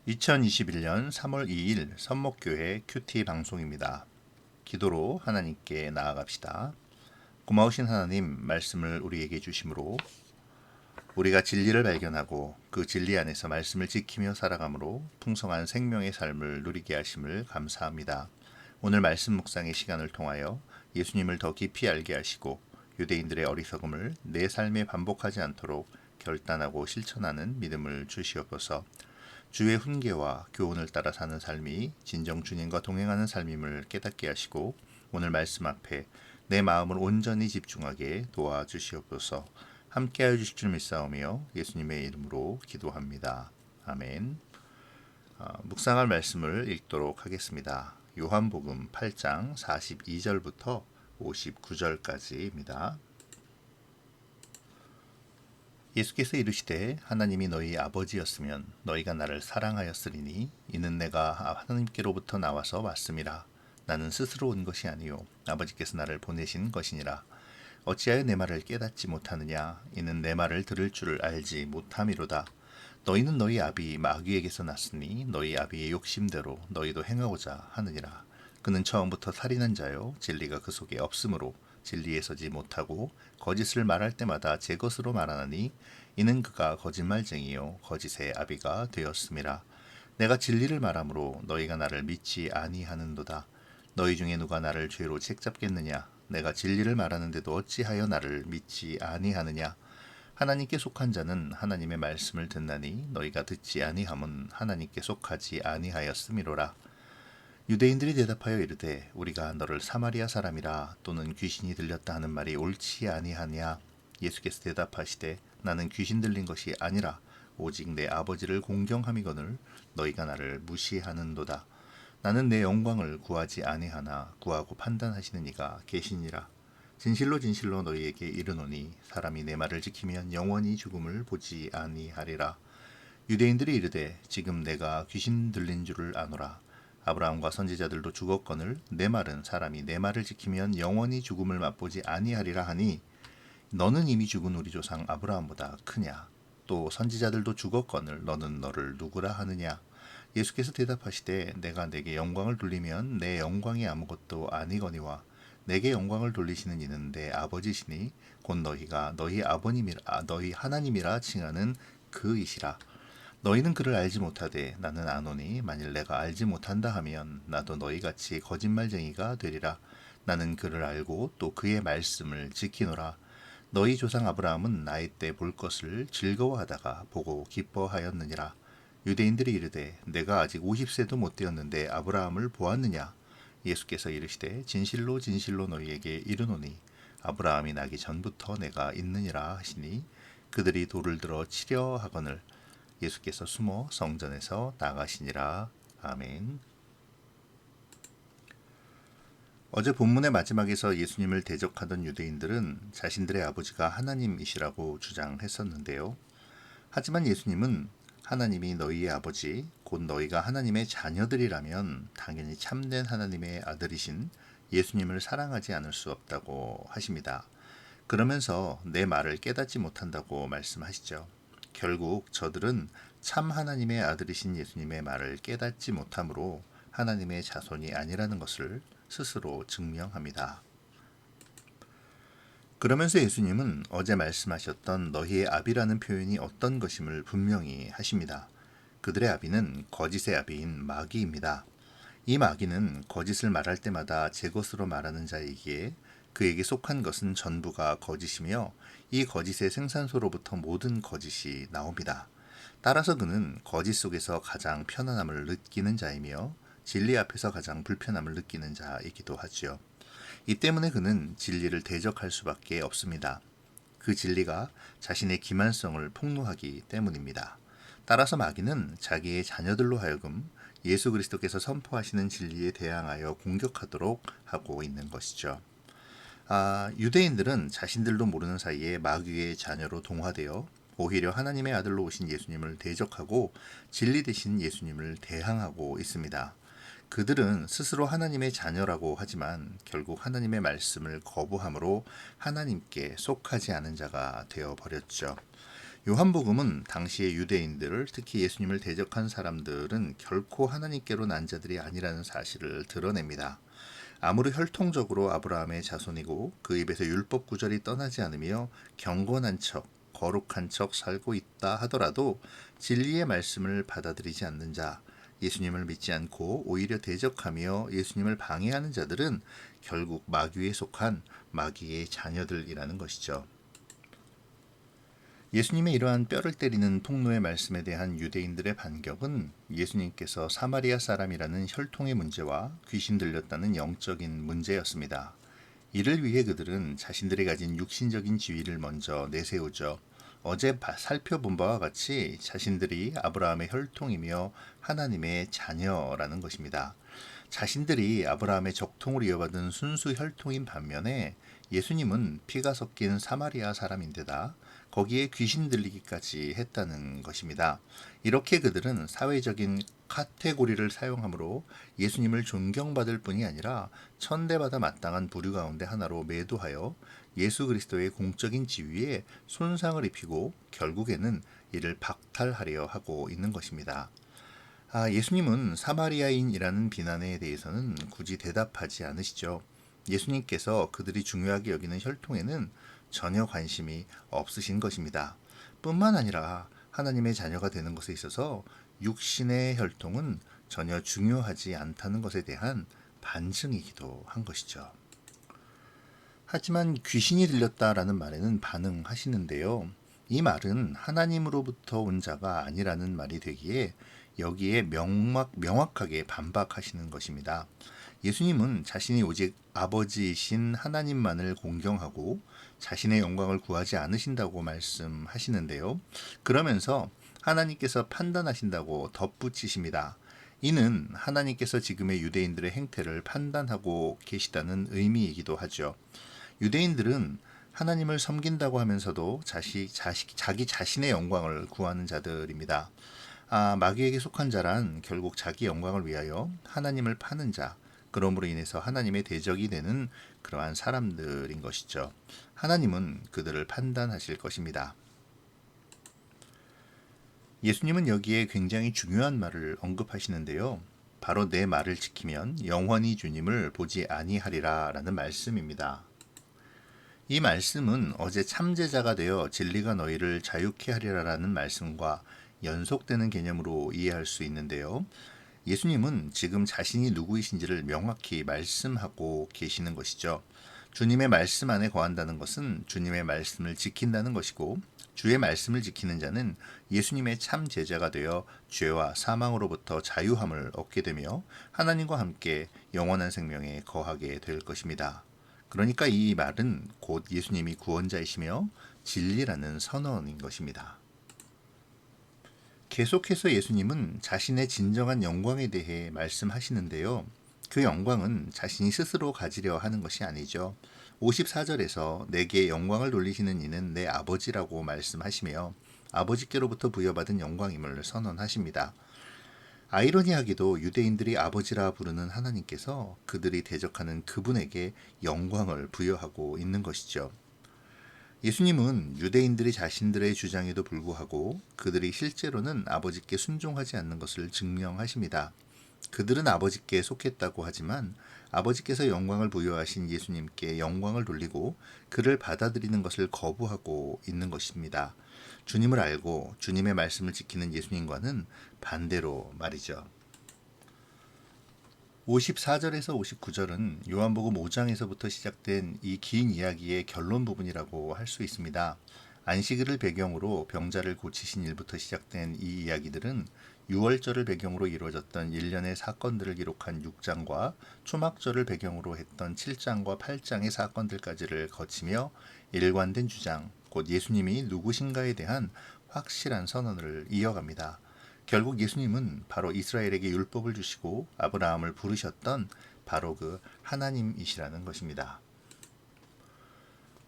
2021년 3월 2일 선목교회 큐티 방송입니다. 기도로 하나님께 나아갑시다. 고마우신 하나님, 말씀을 우리에게 주심으로 우리가 진리를 발견하고 그 진리 안에서 말씀을 지키며 살아감으로 풍성한 생명의 삶을 누리게 하심을 감사합니다. 오늘 말씀 묵상의 시간을 통하여 예수님을 더 깊이 알게 하시고 유대인들의 어리석음을 내 삶에 반복하지 않도록 결단하고 실천하는 믿음을 주시옵소서. 주의 훈계와 교훈을 따라 사는 삶이 진정 주님과 동행하는 삶임을 깨닫게 하시고 오늘 말씀 앞에 내 마음을 온전히 집중하게 도와주시옵소서. 함께하여 주실 줄 믿사오며 예수님의 이름으로 기도합니다. 아멘. 묵상할 말씀을 읽도록 하겠습니다. 요한복음 8장 42절부터 59절까지입니다. 예수께서 이르시되 하나님이 너희 아버지였으면 너희가 나를 사랑하였으리니 이는 내가 하나님께로부터 나와서 왔음이라. 나는 스스로 온 것이 아니요 아버지께서 나를 보내신 것이니라. 어찌하여 내 말을 깨닫지 못하느냐. 이는 내 말을 들을 줄을 알지 못함이로다. 너희는 너희 아비 마귀에게서 났으니 너희 아비의 욕심대로 너희도 행하고자 하느니라. 그는 처음부터 살인한 자요 진리가 그 속에 없으므로 진리에 서지 못하고 거짓을 말할 때마다 제 것으로 말하나니 이는 그가 거짓말쟁이요 거짓의 아비가 되었음이라. 내가 진리를 말하므로 너희가 나를 믿지 아니하는도다. 너희 중에 누가 나를 죄로 책잡겠느냐. 내가 진리를 말하는데도 어찌하여 나를 믿지 아니하느냐. 하나님께 속한 자는 하나님의 말씀을 듣나니 너희가 듣지 아니함은 하나님께 속하지 아니하였음이로라. 유대인들이 대답하여 이르되 우리가 너를 사마리아 사람이라 또는 귀신이 들렸다 하는 말이 옳지 아니하냐. 예수께서 대답하시되 나는 귀신 들린 것이 아니라 오직 내 아버지를 공경함이거늘 너희가 나를 무시하는도다. 나는 내 영광을 구하지 아니하나 구하고 판단하시는 이가 계시니라. 진실로 진실로 너희에게 이르노니 사람이 내 말을 지키면 영원히 죽음을 보지 아니하리라. 유대인들이 이르되 지금 내가 귀신 들린 줄을 아노라. 아브라함과 선지자들도 죽었거늘 내 말은 사람이 내 말을 지키면 영원히 죽음을 맛보지 아니하리라 하니 너는 이미 죽은 우리 조상 아브라함보다 크냐. 또 선지자들도 죽었거늘 너는 너를 누구라 하느냐. 예수께서 대답하시되 내가 내게 영광을 돌리면 내 영광이 아무것도 아니거니와 내게 영광을 돌리시는 이는 내 아버지시니 곧 너희가 너희 아버님이라 너희 하나님이라 칭하는 그이시라. 너희는 그를 알지 못하되 나는 아노니 만일 내가 알지 못한다 하면 나도 너희같이 거짓말쟁이가 되리라. 나는 그를 알고 또 그의 말씀을 지키노라. 너희 조상 아브라함은 나이 때 볼 것을 즐거워하다가 보고 기뻐하였느니라. 유대인들이 이르되 내가 아직 50세도 못 되었는데 아브라함을 보았느냐. 예수께서 이르시되 진실로 진실로 너희에게 이르노니 아브라함이 나기 전부터 내가 있느니라 하시니 그들이 돌을 들어 치려 하거늘 예수께서 숨어 성전에서 나가시니라. 아멘. 어제 본문의 마지막에서 예수님을 대적하던 유대인들은 자신들의 아버지가 하나님이시라고 주장했었는데요. 하지만 예수님은 하나님이 너희의 아버지, 곧 너희가 하나님의 자녀들이라면 당연히 참된 하나님의 아들이신 예수님을 사랑하지 않을 수 없다고 하십니다. 그러면서 내 말을 깨닫지 못한다고 말씀하시죠. 결국 저들은 참 하나님의 아들이신 예수님의 말을 깨닫지 못함으로 하나님의 자손이 아니라는 것을 스스로 증명합니다. 그러면서 예수님은 어제 말씀하셨던 너희의 아비라는 표현이 어떤 것임을 분명히 하십니다. 그들의 아비는 거짓의 아비인 마귀입니다. 이 마귀는 거짓을 말할 때마다 제 것으로 말하는 자이기에 그에게 속한 것은 전부가 거짓이며 이 거짓의 생산소로부터 모든 거짓이 나옵니다. 따라서 그는 거짓 속에서 가장 편안함을 느끼는 자이며 진리 앞에서 가장 불편함을 느끼는 자이기도 하지요. 이 때문에 그는 진리를 대적할 수밖에 없습니다. 그 진리가 자신의 기만성을 폭로하기 때문입니다. 따라서 마귀는 자기의 자녀들로 하여금 예수 그리스도께서 선포하시는 진리에 대항하여 공격하도록 하고 있는 것이죠. 유대인들은 자신들도 모르는 사이에 마귀의 자녀로 동화되어 오히려 하나님의 아들로 오신 예수님을 대적하고 진리 되신 예수님을 대항하고 있습니다. 그들은 스스로 하나님의 자녀라고 하지만 결국 하나님의 말씀을 거부함으로 하나님께 속하지 않은 자가 되어버렸죠. 요한복음은 당시의 유대인들, 특히 예수님을 대적한 사람들은 결코 하나님께로 난 자들이 아니라는 사실을 드러냅니다. 아무리 혈통적으로 아브라함의 자손이고 그 입에서 율법 구절이 떠나지 않으며 경건한 척, 거룩한 척 살고 있다 하더라도 진리의 말씀을 받아들이지 않는 자, 예수님을 믿지 않고 오히려 대적하며 예수님을 방해하는 자들은 결국 마귀에 속한 마귀의 자녀들이라는 것이죠. 예수님의 이러한 뼈를 때리는 폭로의 말씀에 대한 유대인들의 반격은 예수님께서 사마리아 사람이라는 혈통의 문제와 귀신 들렸다는 영적인 문제였습니다. 이를 위해 그들은 자신들이 가진 육신적인 지위를 먼저 내세우죠. 어제 살펴본 바와 같이 자신들이 아브라함의 혈통이며 하나님의 자녀라는 것입니다. 자신들이 아브라함의 적통을 이어받은 순수 혈통인 반면에 예수님은 피가 섞인 사마리아 사람인데다 거기에 귀신 들리기까지 했다는 것입니다. 이렇게 그들은 사회적인 카테고리를 사용하므로 예수님을 존경받을 뿐이 아니라 천대받아 마땅한 부류 가운데 하나로 매도하여 예수 그리스도의 공적인 지위에 손상을 입히고 결국에는 이를 박탈하려 하고 있는 것입니다. 예수님은 사마리아인이라는 비난에 대해서는 굳이 대답하지 않으시죠. 예수님께서 그들이 중요하게 여기는 혈통에는 전혀 관심이 없으신 것입니다. 뿐만 아니라 하나님의 자녀가 되는 것에 있어서 육신의 혈통은 전혀 중요하지 않다는 것에 대한 반증이기도 한 것이죠. 하지만 귀신이 들렸다라는 말에는 반응하시는데요. 이 말은 하나님으로부터 온 자가 아니라는 말이 되기에 여기에 명확하게 반박하시는 것입니다. 예수님은 자신이 오직 아버지이신 하나님만을 공경하고 자신의 영광을 구하지 않으신다고 말씀하시는데요. 그러면서 하나님께서 판단하신다고 덧붙이십니다. 이는 하나님께서 지금의 유대인들의 행태를 판단하고 계시다는 의미이기도 하죠. 유대인들은 하나님을 섬긴다고 하면서도 자기 자신의 영광을 구하는 자들입니다. 마귀에게 속한 자란 결국 자기 영광을 위하여 하나님을 파는 자, 그러므로 인해서 하나님의 대적이 되는 그러한 사람들인 것이죠. 하나님은 그들을 판단하실 것입니다. 예수님은 여기에 굉장히 중요한 말을 언급하시는데요. 바로 내 말을 지키면 영원히 주님을 보지 아니하리라 라는 말씀입니다. 이 말씀은 어제 참제자가 되어 진리가 너희를 자유케 하리라라는 말씀과 연속되는 개념으로 이해할 수 있는데요. 예수님은 지금 자신이 누구이신지를 명확히 말씀하고 계시는 것이죠. 주님의 말씀 안에 거한다는 것은 주님의 말씀을 지킨다는 것이고 주의 말씀을 지키는 자는 예수님의 참 제자가 되어 죄와 사망으로부터 자유함을 얻게 되며 하나님과 함께 영원한 생명에 거하게 될 것입니다. 그러니까 이 말은 곧 예수님이 구원자이시며 진리라는 선언인 것입니다. 계속해서 예수님은 자신의 진정한 영광에 대해 말씀하시는데요. 그 영광은 자신이 스스로 가지려 하는 것이 아니죠. 54절에서 내게 영광을 돌리시는 이는 내 아버지라고 말씀하시며 아버지께로부터 부여받은 영광임을 선언하십니다. 아이러니하게도 유대인들이 아버지라 부르는 하나님께서 그들이 대적하는 그분에게 영광을 부여하고 있는 것이죠. 예수님은 유대인들이 자신들의 주장에도 불구하고 그들이 실제로는 아버지께 순종하지 않는 것을 증명하십니다. 그들은 아버지께 속했다고 하지만 아버지께서 영광을 부여하신 예수님께 영광을 돌리고 그를 받아들이는 것을 거부하고 있는 것입니다. 주님을 알고 주님의 말씀을 지키는 예수님과는 반대로 말이죠. 54절에서 59절은 요한복음 5장에서부터 시작된 이 긴 이야기의 결론 부분이라고 할 수 있습니다. 안식일을 배경으로 병자를 고치신 일부터 시작된 이 이야기들은 유월절을 배경으로 이루어졌던 일련의 사건들을 기록한 6장과 초막절을 배경으로 했던 7장과 8장의 사건들까지를 거치며 일관된 주장, 곧 예수님이 누구신가에 대한 확실한 선언을 이어갑니다. 결국 예수님은 바로 이스라엘에게 율법을 주시고 아브라함을 부르셨던 바로 그 하나님이시라는 것입니다.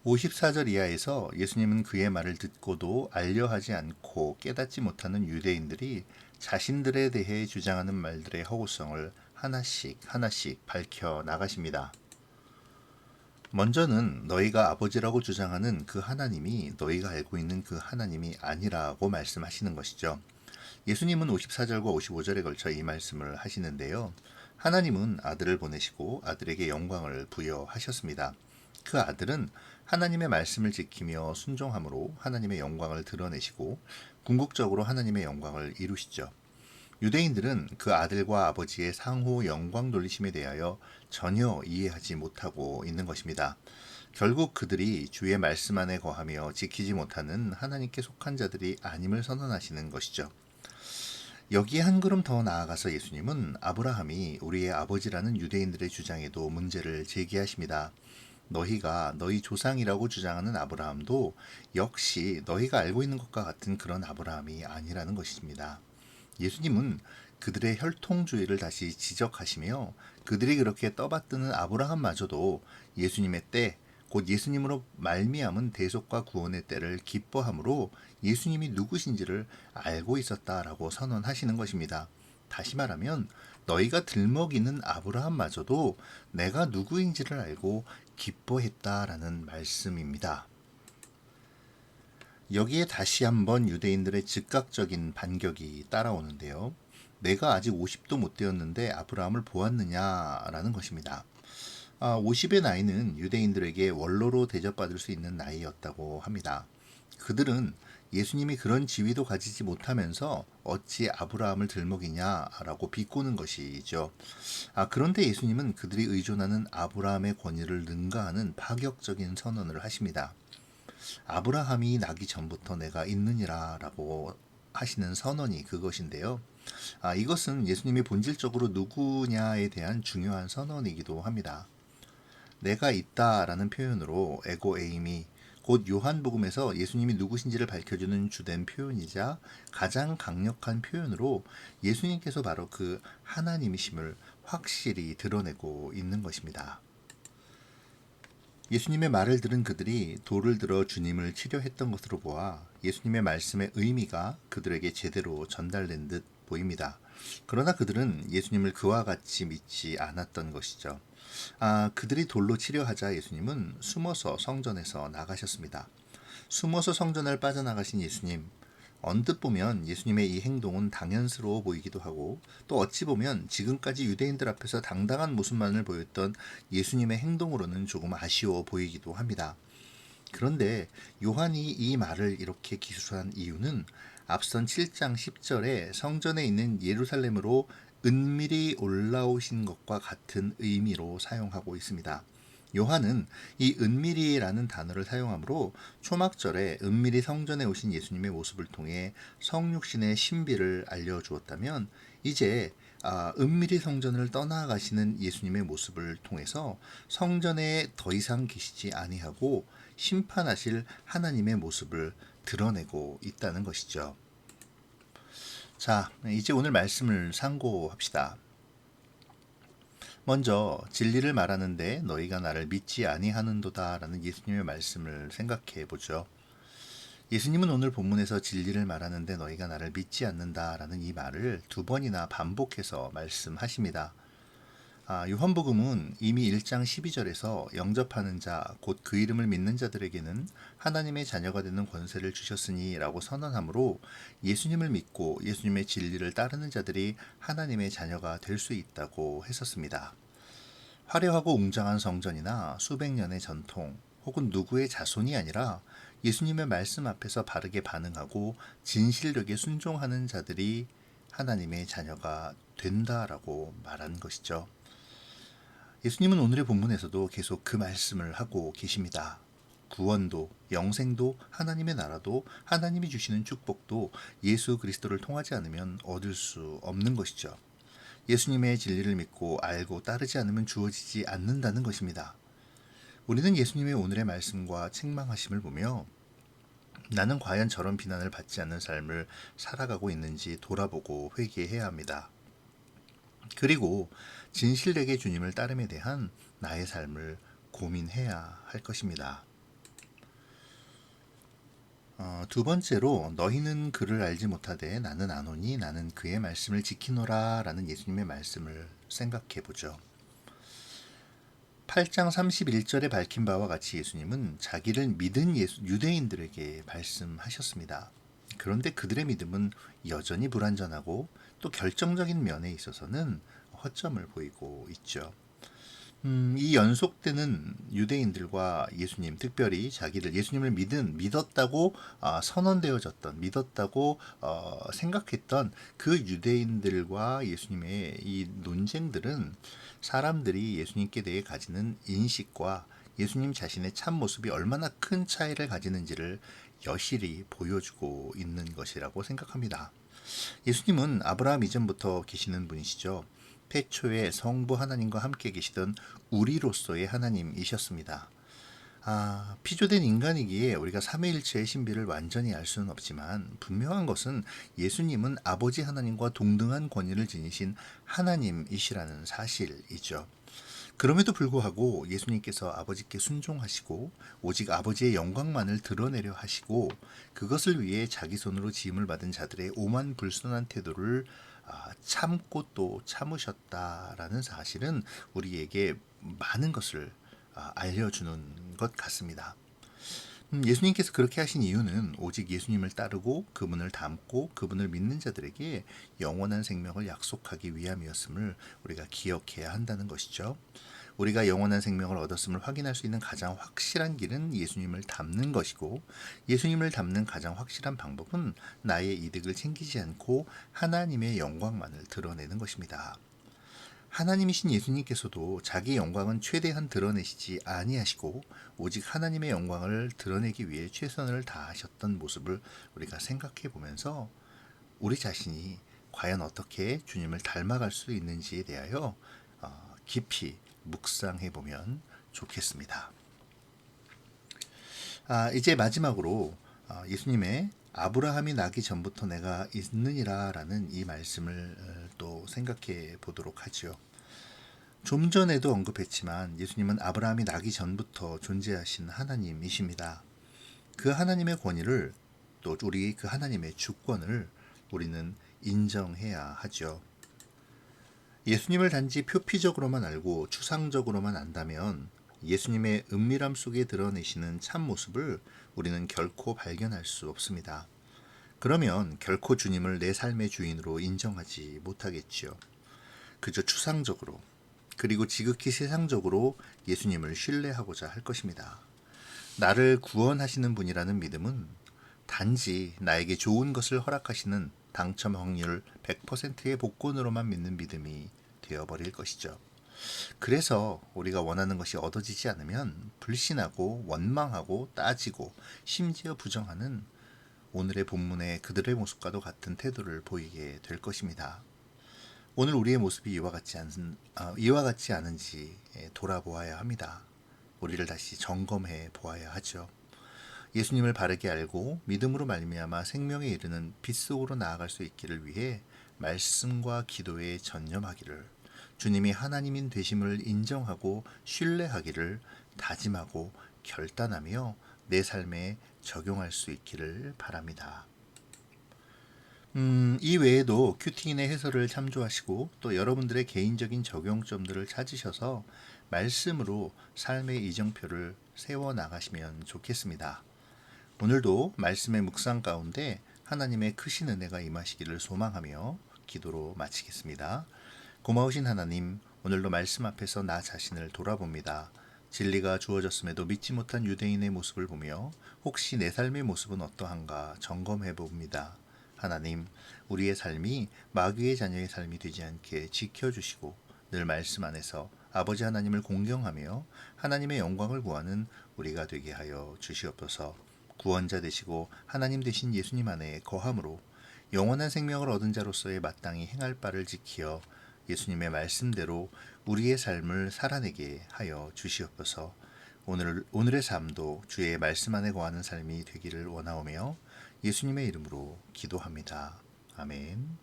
54절 이하에서 예수님은 그의 말을 듣고도 알려하지 않고 깨닫지 못하는 유대인들이 자신들에 대해 주장하는 말들의 허구성을 하나씩 하나씩 밝혀 나가십니다. 먼저는 너희가 아버지라고 주장하는 그 하나님이 너희가 알고 있는 그 하나님이 아니라고 말씀하시는 것이죠. 예수님은 54절과 55절에 걸쳐 이 말씀을 하시는데요. 하나님은 아들을 보내시고 아들에게 영광을 부여하셨습니다. 그 아들은 하나님의 말씀을 지키며 순종함으로 하나님의 영광을 드러내시고 궁극적으로 하나님의 영광을 이루시죠. 유대인들은 그 아들과 아버지의 상호 영광 돌리심에 대하여 전혀 이해하지 못하고 있는 것입니다. 결국 그들이 주의 말씀 안에 거하며 지키지 못하는 하나님께 속한 자들이 아님을 선언하시는 것이죠. 여기에 한 걸음 더 나아가서 예수님은 아브라함이 우리의 아버지라는 유대인들의 주장에도 문제를 제기하십니다. 너희가 너희 조상이라고 주장하는 아브라함도 역시 너희가 알고 있는 것과 같은 그런 아브라함이 아니라는 것입니다. 예수님은 그들의 혈통주의를 다시 지적하시며 그들이 그렇게 떠받드는 아브라함마저도 예수님의 때, 곧 예수님으로 말미암은 대속과 구원의 때를 기뻐함으로 예수님이 누구신지를 알고 있었다라고 선언하시는 것입니다. 다시 말하면 너희가 들먹이는 아브라함마저도 내가 누구인지를 알고 기뻐했다라는 말씀입니다. 여기에 다시 한번 유대인들의 즉각적인 반격이 따라오는데요. 내가 아직 50도 못 되었는데 아브라함을 보았느냐라는 것입니다. 50의 나이는 유대인들에게 원로로 대접받을 수 있는 나이였다고 합니다. 그들은 예수님이 그런 지위도 가지지 못하면서 어찌 아브라함을 들먹이냐라고 비꼬는 것이죠. 그런데 예수님은 그들이 의존하는 아브라함의 권위를 능가하는 파격적인 선언을 하십니다. 아브라함이 나기 전부터 내가 있느니라 라고 하시는 선언이 그것인데요. 이것은 예수님이 본질적으로 누구냐에 대한 중요한 선언이기도 합니다. 내가 있다라는 표현으로 에고 에이미, 곧 요한복음에서 예수님이 누구신지를 밝혀주는 주된 표현이자 가장 강력한 표현으로 예수님께서 바로 그 하나님이심을 확실히 드러내고 있는 것입니다. 예수님의 말을 들은 그들이 돌을 들어 주님을 치려했던 것으로 보아 예수님의 말씀의 의미가 그들에게 제대로 전달된 듯 보입니다. 그러나 그들은 예수님을 그와 같이 믿지 않았던 것이죠. 그들이 돌로 치려하자 예수님은 숨어서 성전에서 나가셨습니다. 숨어서 성전을 빠져나가신 예수님, 언뜻 보면 예수님의 이 행동은 당연스러워 보이기도 하고 또 어찌 보면 지금까지 유대인들 앞에서 당당한 모습만을 보였던 예수님의 행동으로는 조금 아쉬워 보이기도 합니다. 그런데 요한이 이 말을 이렇게 기술한 이유는 앞선 7장 10절에 성전에 있는 예루살렘으로 은밀히 올라오신 것과 같은 의미로 사용하고 있습니다. 요한은 이 은밀히라는 단어를 사용하므로 초막절에 은밀히 성전에 오신 예수님의 모습을 통해 성육신의 신비를 알려주었다면 이제 은밀히 성전을 떠나가시는 예수님의 모습을 통해서 성전에 더 이상 계시지 아니하고 심판하실 하나님의 모습을 드러내고 있다는 것이죠. 자, 이제 오늘 말씀을 상고합시다. 먼저 진리를 말하는데 너희가 나를 믿지 아니하는도다 라는 예수님의 말씀을 생각해 보죠. 예수님은 오늘 본문에서 진리를 말하는데 너희가 나를 믿지 않는다 라는 이 말을 두 번이나 반복해서 말씀하십니다. 요한복음은 이미 1장 12절에서 영접하는 자, 곧 그 이름을 믿는 자들에게는 하나님의 자녀가 되는 권세를 주셨으니 라고 선언하므로 예수님을 믿고 예수님의 진리를 따르는 자들이 하나님의 자녀가 될 수 있다고 했었습니다. 화려하고 웅장한 성전이나 수백 년의 전통 혹은 누구의 자손이 아니라 예수님의 말씀 앞에서 바르게 반응하고 진실되게 순종하는 자들이 하나님의 자녀가 된다라고 말한 것이죠. 예수님은 오늘의 본문에서도 계속 그 말씀을 하고 계십니다. 구원도, 영생도, 하나님의 나라도, 하나님이 주시는 축복도 예수 그리스도를 통하지 않으면 얻을 수 없는 것이죠. 예수님의 진리를 믿고 알고 따르지 않으면 주어지지 않는다는 것입니다. 우리는 예수님의 오늘의 말씀과 책망하심을 보며 나는 과연 저런 비난을 받지 않는 삶을 살아가고 있는지 돌아보고 회개해야 합니다. 그리고 진실되게 주님을 따름에 대한 나의 삶을 고민해야 할 것입니다. 두 번째로 너희는 그를 알지 못하되 나는 아노니 나는 그의 말씀을 지키노라 라는 예수님의 말씀을 생각해 보죠. 8장 31절에 밝힌 바와 같이 예수님은 자기를 믿은 유대인들에게 말씀하셨습니다. 그런데 그들의 믿음은 여전히 불완전하고 또 결정적인 면에 있어서는 허점을 보이고 있죠. 이 연속되는 유대인들과 예수님, 특별히 예수님을 믿었다고 선언되어졌던, 믿었다고 생각했던 그 유대인들과 예수님의 이 논쟁들은 사람들이 예수님께 대해 가지는 인식과 예수님 자신의 참 모습이 얼마나 큰 차이를 가지는지를 여실히 보여주고 있는 것이라고 생각합니다. 예수님은 아브라함 이전부터 계시는 분이시죠. 태초에 성부 하나님과 함께 계시던 우리로서의 하나님이셨습니다. 피조된 인간이기에 우리가 삼위일체의 신비를 완전히 알 수는 없지만 분명한 것은 예수님은 아버지 하나님과 동등한 권위를 지니신 하나님이시라는 사실이죠. 그럼에도 불구하고 예수님께서 아버지께 순종하시고 오직 아버지의 영광만을 드러내려 하시고 그것을 위해 자기 손으로 지음을 받은 자들의 오만 불순한 태도를 참고 또 참으셨다라는 사실은 우리에게 많은 것을 알려주는 것 같습니다. 예수님께서 그렇게 하신 이유는 오직 예수님을 따르고 그분을 닮고 그분을 믿는 자들에게 영원한 생명을 약속하기 위함이었음을 우리가 기억해야 한다는 것이죠. 우리가 영원한 생명을 얻었음을 확인할 수 있는 가장 확실한 길은 예수님을 닮는 것이고 예수님을 닮는 가장 확실한 방법은 나의 이득을 챙기지 않고 하나님의 영광만을 드러내는 것입니다. 하나님이신 예수님께서도 자기 영광은 최대한 드러내시지 아니하시고 오직 하나님의 영광을 드러내기 위해 최선을 다하셨던 모습을 우리가 생각해 보면서 우리 자신이 과연 어떻게 주님을 닮아갈 수 있는지에 대하여 깊이 묵상해 보면 좋겠습니다. 이제 마지막으로 예수님의 아브라함이 나기 전부터 내가 있느니라 라는 이 말씀을 또 생각해 보도록 하죠. 좀 전에도 언급했지만 예수님은 아브라함이 나기 전부터 존재하신 하나님이십니다. 그 하나님의 권위를 또 우리 그 하나님의 주권을 우리는 인정해야 하죠. 예수님을 단지 표피적으로만 알고 추상적으로만 안다면 예수님의 은밀함 속에 드러내시는 참 모습을 우리는 결코 발견할 수 없습니다. 그러면 결코 주님을 내 삶의 주인으로 인정하지 못하겠지요. 그저 추상적으로 그리고 지극히 세상적으로 예수님을 신뢰하고자 할 것입니다. 나를 구원하시는 분이라는 믿음은 단지 나에게 좋은 것을 허락하시는 당첨 확률 100%의 복권으로만 믿는 믿음이 되어버릴 것이죠. 그래서 우리가 원하는 것이 얻어지지 않으면 불신하고 원망하고 따지고 심지어 부정하는 오늘의 본문의 그들의 모습과도 같은 태도를 보이게 될 것입니다. 오늘 우리의 모습이 이와 같지 않은지 돌아보아야 합니다. 우리를 다시 점검해 보아야 하죠. 예수님을 바르게 알고 믿음으로 말미암아 생명에 이르는 빛 속으로 나아갈 수 있기를 위해 말씀과 기도에 전념하기를, 주님이 하나님인 되심을 인정하고 신뢰하기를 다짐하고 결단하며 내 삶에 적용할 수 있기를 바랍니다. 이 외에도 큐티인의 해설을 참조하시고 또 여러분들의 개인적인 적용점들을 찾으셔서 말씀으로 삶의 이정표를 세워 나가시면 좋겠습니다. 오늘도 말씀의 묵상 가운데 하나님의 크신 은혜가 임하시기를 소망하며 기도로 마치겠습니다. 고마우신 하나님, 오늘도 말씀 앞에서 나 자신을 돌아봅니다. 진리가 주어졌음에도 믿지 못한 유대인의 모습을 보며 혹시 내 삶의 모습은 어떠한가 점검해 봅니다. 하나님, 우리의 삶이 마귀의 자녀의 삶이 되지 않게 지켜주시고 늘 말씀 안에서 아버지 하나님을 공경하며 하나님의 영광을 구하는 우리가 되게 하여 주시옵소서. 구원자 되시고 하나님 되신 예수님 안에 거함으로 영원한 생명을 얻은 자로서의 마땅히 행할 바를 지키어 예수님의 말씀대로 우리의 삶을 살아내게 하여 주시옵소서. 오늘의 삶도 주의 말씀 안에 거하는 삶이 되기를 원하오며 예수님의 이름으로 기도합니다. 아멘.